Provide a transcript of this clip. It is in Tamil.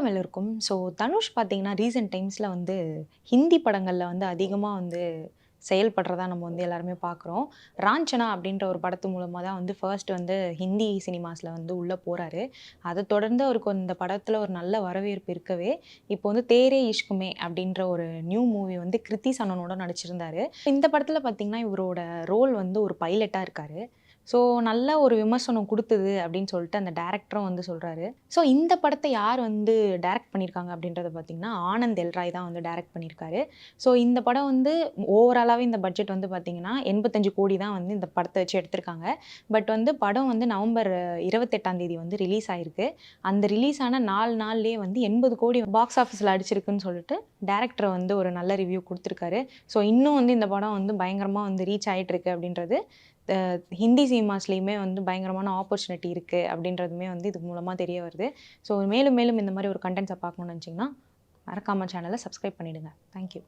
வணக்கம் எல்லோருக்கும். தனுஷ் பார்த்தீங்கன்னா, ரீசென்ட் டைம்ஸ்ல வந்து ஹிந்தி படங்கள்ல வந்து அதிகமா வந்து செயல்படுறதா நம்ம வந்து எல்லாருமே பார்க்குறோம். ராஞ்சனா அப்படின்ற ஒரு படத்து மூலமா தான் வந்து ஃபர்ஸ்ட் வந்து ஹிந்தி சினிமாஸ்ல வந்து உள்ள போறாரு. அத தொடர்ந்து அவருக்கு இந்த படத்துல ஒரு நல்ல வரவேற்பு இருக்கவே, இப்போ வந்து தேரே இஷ்க் மே அப்படின்ற ஒரு நியூ மூவி வந்து கிருத்தி சனனோட நடிச்சிருந்தாரு. இந்த படத்துல பார்த்தீங்கன்னா, இவரோட ரோல் வந்து ஒரு பைலட்டா இருக்காரு. நல்ல ஒரு விமர்சனம் குடுத்தது அப்படின்னு சொல்லிட்டு அந்த டைரக்டரும் வந்து சொல்றாரு. இந்த படத்த யார் வந்து டைரக்ட் பண்ணியிருக்காங்க அப்படின்றத பார்த்தீங்கன்னா, ஆனந்த் எல்ராய் தான் வந்து டைரக்ட் பண்ணியிருக்காரு. இந்த படம் வந்து ஓவராலாவே இந்த பட்ஜெட் வந்து பார்த்தீங்கன்னா, 85 கோடி தான் வந்து இந்த படத்த வச்சு எடுத்திருக்காங்க. பட் வந்து படம் வந்து நவம்பர் 28ஆம் தேதி வந்து ரிலீஸ் ஆயிருக்கு. அந்த ரிலீஸ் ஆன 4 நாள்லயே வந்து 80 கோடி பாக்ஸ் ஆஃபிஸ்ல அடிச்சிருக்குன்னு சொல்லிட்டு டைரக்டர் வந்து ஒரு நல்ல ரிவ்யூ குடுத்திருக்காரு. இன்னும் வந்து இந்த படம் வந்து பயங்கரமா வந்து ரீச் ஆயிட்டு இருக்கு அப்படின்றது ஹிந்தி சினிமாஸ்லயுமே வந்து பயங்கரமான ஆப்பர்ச்சுனிட்டி இருக்கு அப்படின்றதுமே வந்து இது மூலமா தெரிய வருது. மேலும் மேலும் இந்த மாரி ஒரு கன்டென்ட்ஸ பார்க்கணும்னு நினச்சீங்கன்னா, மறக்காம சேனல சப்ஸ்கிரைப் பண்ணிடுங்க. Thank you.